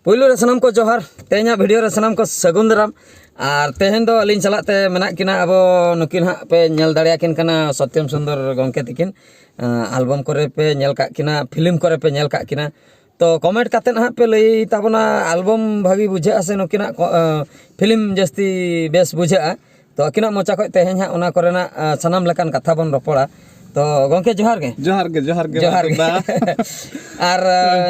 पुइलु रे सनम को जोहार तेहना वीडियो रे सनम को सगुन दाराम और तेहन दो अलिन चलाते मेना किना अब नुकिन हा पे नेल दाड़िया किन कना सत्यम सुंदर गंके तिकिन एल्बम करे पे नेल का किना फिल्म करे पे नेल का किना तो कमेंट काते हा पे लई ताबना एल्बम भागी बुझा से नुकिना फिल्म जस्ती बेस बुझा तो अकिना मोचा खय तेहन हा ओना करेना सनम लकान कथा बन रपड़ा तो गंके जोहार गे और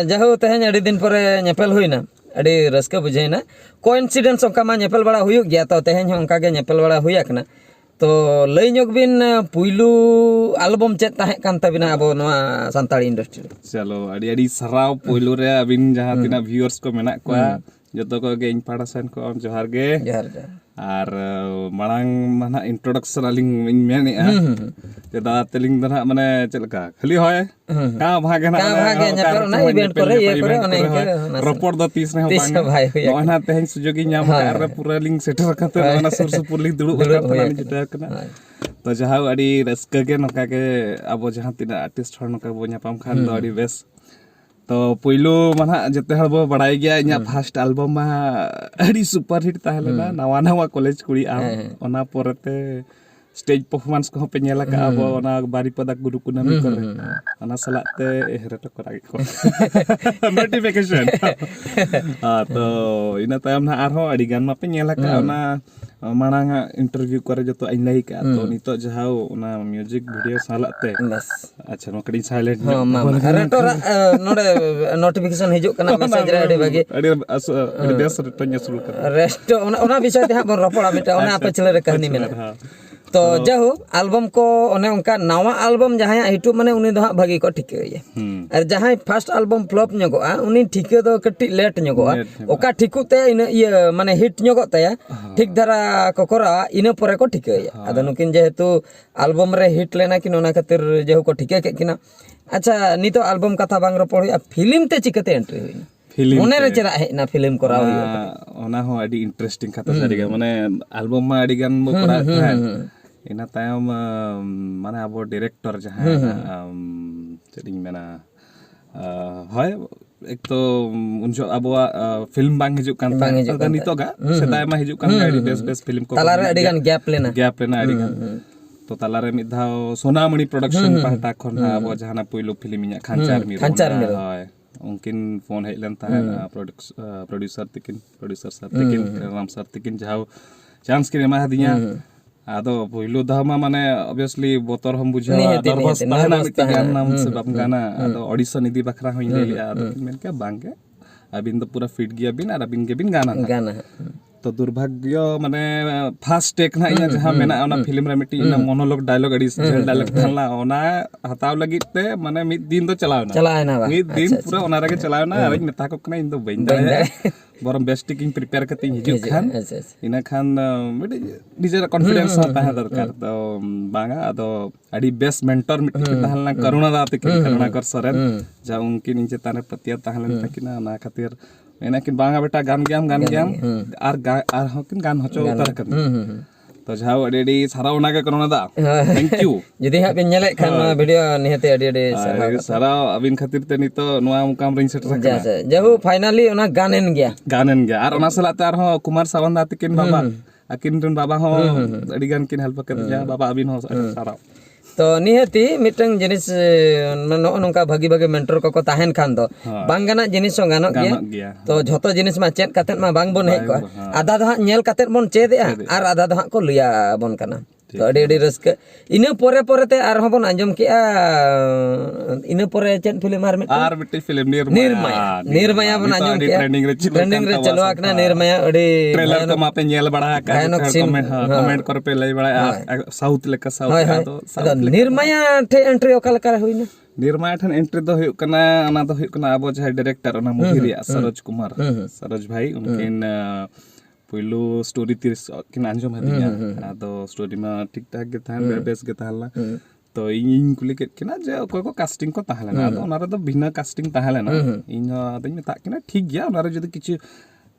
जहु तेहन अड़ी दिन परे नेपेल हुईना अड़ी रस्का बुझेना कोइंसिडेंस ओंका मा नेपेल बड़ा हुयुग गया तो तेहन ओंका गे नेपेल बड़ा हुया कना तो लई ñog बिन पुइलू एल्बम चेत ताहे कान तबिना अब नवा संताड़ी इंडस्ट्री चलो अड़ी अड़ी सराव पुइलू रे अबिन जहां तिना व्यूअर्स को मेना को जतो को गे इन पाड़ा सेन को जोहार गे और मांग माना इंट्रोडक्शन अलिंग मेने दादा तेलिंग दना माने चलका खाली होय का भागे ना ना इवेंट करे ये करे अने रिपोर्ट द 30 ने बांग ओना तेहन सुजोगी नाम कार पूरा लिंक सेटर करते ओना सुर सुपुर लिंक दुड़ुब करते जिता कना तो जहां अड़ी रस्का के नका के अब जहां तिना आर्टिस्ट हर नका बो न्यापाम खान दो अड़ी बेस तो पुइलू माना जते हर बो बड़ाई गया इना फर्स्ट एल्बम मा अड़ी सुपर हिट ताहलेना नवा नवा कॉलेज कुड़ी आम ओना परते स्टेज परफॉर्मेंस को पे नेला का अब ओना बारीपदा गुरु कुनामी करे ओना सलाते हेरट करा को नोटिफिकेशन तो इना तायम ना आरो अड़ी गान मा पे नेला का ओना मांगा इंटरव्यू करे जतो इन लाई का तो नितो जहाओ ओना म्यूजिक वीडियो सालाते बस अच्छा नोकड़ी साइलेंट रेटोरा नोडे नोटिफिकेशन हिजुक कना मैसेज रे अड़ी बागी अड़ी बेस रेटो सुरु कर रेस्ट ओना विषय ते हा बन रपड़ा मिटा ओना आपे चले रे कहानी मेना तो जहु एल्बम को ओने उनका नवा एल्बम जहां हिटू माने उनी दो हा भागी को ठिके और जहां फर्स्ट एल्बम फ्लॉप न्योगोआ उनी ठिके दो कटी लेट न्योगोआ ओका ठिकुते इन ये माने हिट न्योगो तया ठीक धरा को करा इन परे को ठिके आदा नुकिन जेहेतु एल्बम रे हिट लेना किन ओना खातिर जेहु को ठिके के किना अच्छा नितो एल्बम कथा बांग रपड़ हुई फिल्म ते चिकते एंट्री हुई फिल्म मोने रे चरा हेना फिल्म करा हुई ओना हो अडी इंटरेस्टिंग कथा सारी माने एल्बम मा अडी गान बो करा था ina tayam mana abo director jahan jadi mana hoy ek to unjo abo film bang hijuk kan nito ga sedai ma hijuk kan adi best film ko talare adi gan gap lena adi gan to talare mid dhao sonamani production pahta khon abo jahana puilu film inya khanchar mir hoy mungkin phone hej len tahan producer sir tikin ram sir tikin jahau chance kire ma hadinya आदो पहिलो दहमा माने obviously बोतर हम बुझा nervous ताना मिटी गान नाम से बाप गाना आदो ऑडिशन इदी बखरा होई लेलिया आदो मेन के बांगे अबिन तो पूरा फिट गया बिन और अबिन के बिन गाना तो दुर्भाग्य माने फास्ट टेक ना इया जहां मेना ओना फिल्म रे मिटी ना मोनोलॉग डायलॉग अडी जेल डायलॉग थाला ओना हताव लगित ते माने मिद दिन तो चलावना मिद दिन पूरा ओना रे चलावना अरे मेता को कना इन दो बइन दे बरम बेस्ट टेकिंग प्रिपेयर करते हिजुक खान इना खान मिडी निजे कॉन्फिडेंस होता है दरकार तो बांगा अदो अडी बेस्ट मेंटर मिटी ताहलना करुणा दाते करुणा कर सरेन जा उनकी नीचे ताने पतिया ताहलन तकिना ना खातिर एना कि बांगा बेटा गान गयाम आर हकिन गान हचो उतार कर तो जाओ अडी सारा ओना के करुणा दा थैंक यू जदी हा बिन नेले खान वीडियो निहते अडी सारा अबिन खातिर ते नितो नोआ मुकाम रिंग सेटर का जहु फाइनली ओना गानेन गया और ओना सलाते आर हो कुमार सावंत तिकिन बाबा अकिन रन बाबा हो अडी गान किन हेल्प कर जा बाबा अबिन हो सारा तो निहती मिटंग जिनिस नो नोंका भागी भागी मेंटर को ताहेन खान दो बांग गाना जिनिस हो गानो गया तो झोतो जिनिस मा चेत कातेत मा बांग बोन हेक को आधा दो नेल कातेत बोन चेद या आर आधा दो को लिया बोन कना तो अडी रस्क इने परे परे ते आर होबन अंजम के इने परे चेन फिल्म आर मिट्टी फिल्म निर्माया बन अंजम के ट्रेंडिंग रे चलो आकना निर्माया अडी ट्रेलर को मापे नेल बड़ा का कमेंट कर पे लई बड़ा साउथ लेका साउथ तो निर्माया ठे एंट्री ओकल कर होइना निर्माया ठन एंट्री दो हुई कना अना दो हुई कना अब जे डायरेक्टर ओना मूवी रे सरोज भाई उनकिन पहिलो स्टोरी तिरस किन आंजम हदिया आदो स्टोरी मा ठीक ठाक गे थान बेस गे ताहला तो इन कुली के किना जे कोई को कास्टिंग को ताहला आदो ओना रे दो बिना कास्टिंग ताहला इन आदो मेता किना ठीक गया ओना रे जदी किछु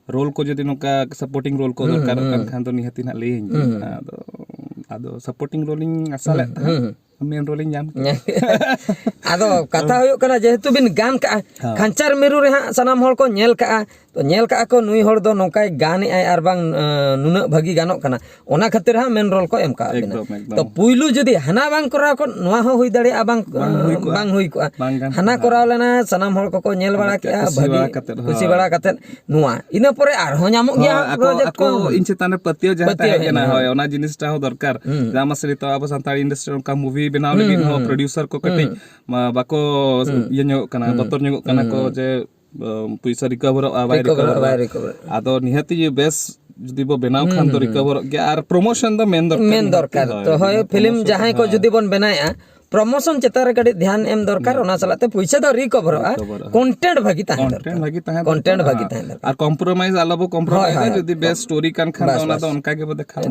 रोल को जदी नोका सपोर्टिंग रोल को दरकार खान तो निहति ना ले आदो सपोर्टिंग रोलिंग असले main role nyam ado kata huyuk kana jehetu bin gan ka Khanchar Miru re ha sanam hol ko nyel ka to nyel ka ko nui hor do nongkai gani ai ar bang nuna bhagi ganok kana ona khatir ha main role ko em ka bina to puilu jodi hana bang kora ko noa ho hui dare abang bang hui ko hana kora lena sanam hol ko nyel bala ke bhagi kusi bala katet noa ina pore ar ho nyamok gya project ko in chetane patio jaha tahe na hoy ona jinis ta ho dorkar jama serito abo santal industry ka movie benaw lagi ho producer ko kati bako iye nyok kana botor nyok kana ko je puisa recover abai recover ado nihati je best যদি বো বেনাও খান তো recover গে আর promotion দা main দরকার তো হয় film যাহাই কো যদি বন বেনায়া promotion চেতারে গাড়ি ধ্যান এম দরকার ওনা চালাতে পয়সা তো রিকভার কন্টেন্ট ভাগি তাহে কন্টেন্ট ভাগি তাহে আর কম্প্রোমাইজ আলাবো কম্প্রোমাইজ যদি বেস্ট স্টোরি কান খান ওনা তো অনকা কে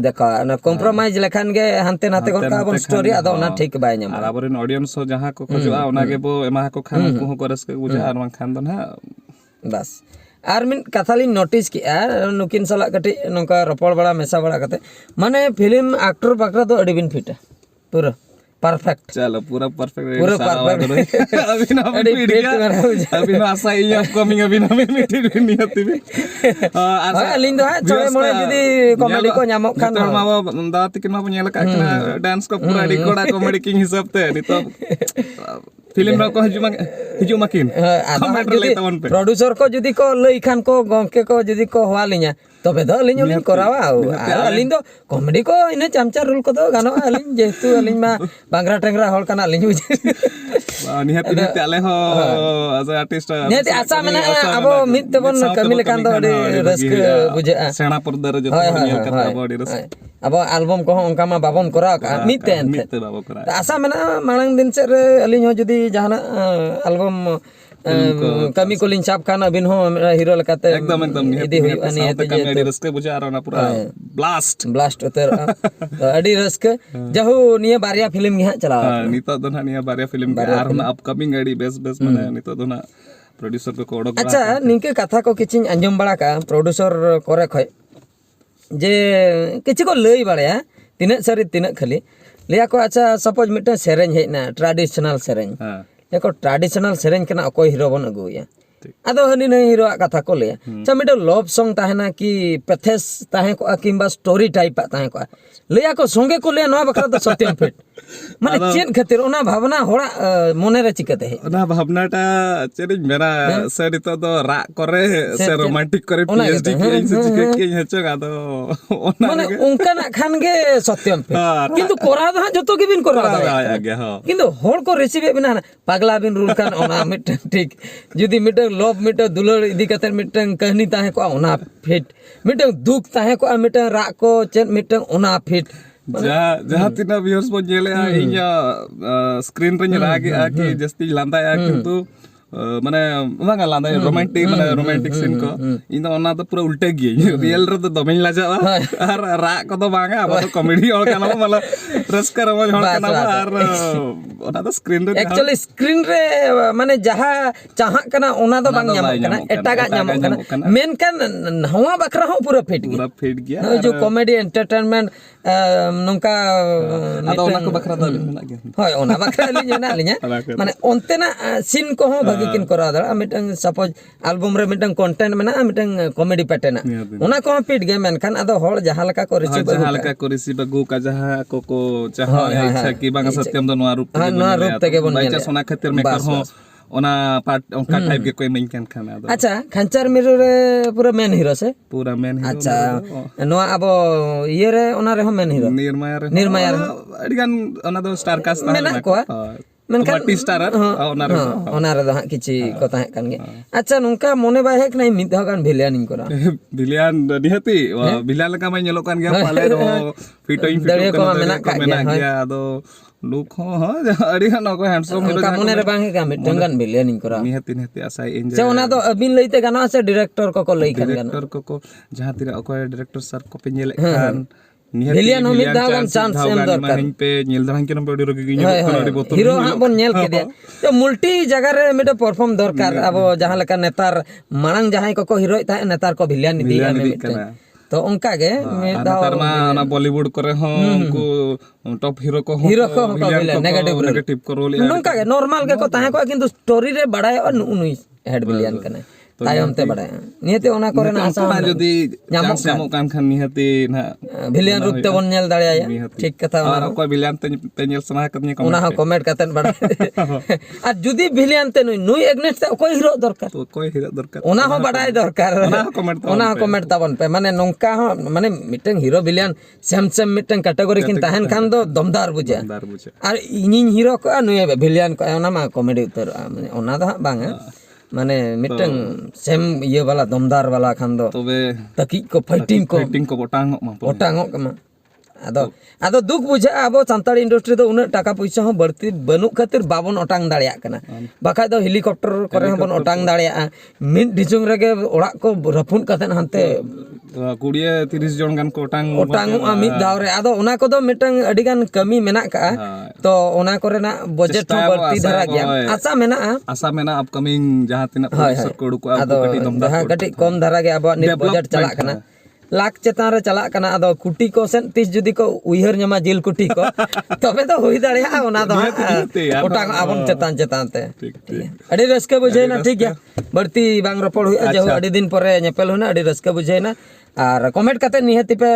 দেখা না কম্প্রোমাইজ লেখান গে হানতে নাতে কোন কা বন স্টোরি আদা ওনা ঠিক বাই নাম আর আবরেন অডিয়েন্স হো যাহা কো খোজা ওনা গে বো এমা কো খান কো করস কে বুঝা আর মান খান দন হা বাস আর মিন কাথালি নোটিস কি আর নুকিন সালা কাটি নঙ্কা রপড় বড়া মেসা বড়া কাতে মানে ফিল্ম एक्टर পাকরা তো এডিবিন ফিটা পুরো परफेक्ट चलो पूरा परफेक्ट अभी ना अभी ना आशा ही अपकमिंग अभी ना मीटिंग नहीं होती भी अलिंग दो है चोय मोरे जदी कॉमेडी को ᱧᱟᱢᱚᱜ खान मावा दा तिकिन मा पnyela ka kana dance को पूरा डिकोडा कॉमेडी किंग हिसाब ते नि तो फिल्म रा को हिजु माकिन प्रोड्यूसर को जदी को लई खान को गंके को जदी को हवालिnya तबे द अलिंग लिन करावा अलिंग दो कॉमेडी को इने चमचा रूल को दो गानो अलिंग जेतु अलिंग मा बांग्रा टेंगरा हol kana अलिंग निहति निहति आले हो एज आर्टिस्ट निहति आशा मेना अब मित तबन कमी लेकान दो अडी रस्क बुझा सेना पर्दा रे जतो नियल कथा अब अडी रस्क अब एल्बम को onka ma babon kora ka मित मित बाबो करा आशा मेना मांग दिन से रे अलिंग हो जदी जहाना एल्बम कमी को लिन चाप खाना बिन हो हीरो लकाते एकदम इदी हुई अनि ते कॉमेडी रस्क बुझा आरो ना पूरा ब्लास्ट उतर अडी रस्क जहु निया बारिया फिल्म गे चला नितो दना निया बारिया फिल्म के आर ना अपकमिंग अडी बेस माने नितो दना प्रोड्यूसर को ओडक अच्छा निके कथा को किचिन अंजम बड़ा का प्रोड्यूसर करे खय जे किछि को लई बाड़या तिने सरी तिने खाली लिया को अच्छा सपोज मिटे सेरेन हेना ट्रेडिशनल सेरेन एको ट्रेडिशनल सेरेन कना अकोय हीरो बन अगुया आदो हनी नहीं हीरो कथा को ले चा मिटे लव सॉन्ग ताहेना कि पेथेस ताहे को किंबा स्टोरी टाइप ताहे को लेया को संगे को ले नवा बकरा तो सत्यम फिट माने चेन खातिर ओना भावना होड़ा मने रे चिकते है ओना भावनाटा चेरि मेरा सर तो रा करे से रोमांटिक करे पीएचडी के से चिके के हेचो गादो ओना माने उनका ना खान गे सत्यम फिट किंतु कोरा दा जतो के बिन कोरा दा आगे हां किंतु होड़ को रिसीव बिना पागला बिन रूल कान ओना मिट ठीक जदी मिट लोभ मिट दुलड़ इदी कते मिट कहानी ताहे को ओना फिट मिट दुख ताहे को मिट रा को चेन मिट ओना फिट जहाँ तीना व्यूअर्स बो जेले इया स्क्रीन रे रागे कि जस्ती लांदा या किंतु माने उना लांदा रोमांटिक सीन को इन ओना तो पूरा उल्टे गिए रियल रे तो दमेन लाजावा आर रा को तो बांगा अब तो कॉमेडी और काना मतलब रस्कर हो काना आर ओना तो स्क्रीन रे एक्चुअली स्क्रीन रे माने जहा चाहा कना ओना तो बांग ᱧᱟᱢᱚᱜ कना एटागा ᱧᱟᱢᱚᱜ कना मेन कान हवा बकरा हो पूरा फिट गया जो कॉमेडी एंटरटेनमेंट नोंका आदो ओना को बकरा दा मेना गया होय ओना बकरा लिnya माने ओंतेना सीन को हो भागी किन करा दा मिटंग सपोज एल्बम रे मिटंग कंटेंट मेना मिटंग कॉमेडी पैटर्न ओना को फिट गे मेनखान आदो होड़ जहा लका को रिसीव बगु का जहा को चाहा इच्छा कि बांगा सत्यम दो नवा रूप तके बन बाइचा सोना खातिर मेकर हो ओना पार्ट ओनका टाइप के कोई मेन कैन खाना दो अच्छा खंचार मिरु रे पूरा मेन हीरो से पूरा मेन हीरो अच्छा नवा अब ये रे ओना रे हो मेन हीरो निर्माया अडिगान ओना दो स्टार कास्ट मेना को मेनखान मल्टी स्टारर ओना रे दो किछि को ताहे कान गे अच्छा नुंका मोने बाय हेक नै मिद हगान भिलियन इन करा भिलियन निहति भिलियन लका मै नेलो कान गया पाले रो फिटोइन को मेना का गया आदो लुक हो अडिगान को हैंडसम का मोने रे बांगे का मिटंगन भिलियन इन करा निहति आशा एंजॉय जे ओना दो अबिन लइते गाना से डायरेक्टर को लई खान गाना डायरेक्टर को जहां तिरा अकोय डायरेक्टर सर को पे नेले खान भिलियन हम दागन चांस एम दरकार पे नेल दहां के नंबर रो गिनी कोनोडी बोतल हीरो हां बन नेल के दे तो मल्टी जगह रे मिटे परफॉर्म दरकार अब जहां लका नेतार मांग जहां को हीरो ताहे नेतार को भिलियन दी हमें तो उनका गे मिद दाव नेतार मा ना बॉलीवुड करे हो उनको टॉप हीरो को नेगेटिव को रोल नोंका गे नॉर्मल के को ताहे को किंतु स्टोरी रे बड़ाय और नुई हेड विलियन कने तायम ते बड़ाय नियते ओना करे ना आसा जदी चांस जामो कान खान निहते ना विलियन रूप ते बन नेल दाड़िया ठीक कथा और कोई विलियन ते नेल सना कतनी ओना हो कमेंट कतन बड़ाय आ जुदी विलियन ते नुई एग्नेट ते कोई हीरो दरकार तो कोई हीरो दरकार ओना हो बड़ाय दरकार ओना हो कमेंट ताबन पे माने नोंका हो माने मिटन हीरो विलियन सेम सेम मिटन कैटेगरी किन ताहन खान दो दमदार बुझे और इनिन हीरो को नुई विलियन को ओना मा कॉमेडी उतर माने ओना दा बांगा माने मिटन सेम ये वाला दमदार वाला खान दो तबे तकी को फाइटिंग को ओटांगो कमा आदो दुख बुझा अब सान्ताड़ी इंडस्ट्री तो उन्हें टाका पैसा हो बढ़ती बनू खातिर बाबन ओटांग दाड़िया कना बाखा दो हेलीकॉप्टर करे बन ओटांग दाड़िया मिड डिजुंग रगे ओड़ाक को रफुन कतन हनते 20-30 जन गान को ओटांगो मिद दाव रे आदो ओना को दो मिटन अडी गान कमी मेना का तो ओना करे ना बजट हो बढ़ती धरा गया आशा मेना अपकमिंग जहां तिना प्रोड्यूसर को उडुको कटी कम धरा गया अब नित बजट चला कना लाख चेतान रे चला कना आदो कुटी को सेन 30 जुदी को उइहर न्यमा जिल कुटी को तबे तो होई दाड़िया ओना दो ओटांग आबन चेतान ते अडी रस्के बुझेना ठीक गया बढ़ती बांग रपड़ हुई जो अडी दिन परे नेपेल होना अडी रस्के बुझेना और कमेंट कते निहति पे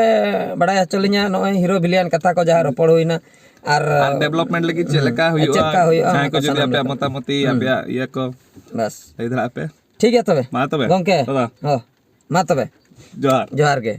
बड़ाय चलिना नय हीरो विलियन कथा को जहा रपड़ होइना और डेवलपमेंट लगी चेलका हुइआ चाहे को जदी आपे मतामती आपे ये को बस इधर आपे ठीक है तबे मा तबे गंके हां मा तबे जोहार जोहार के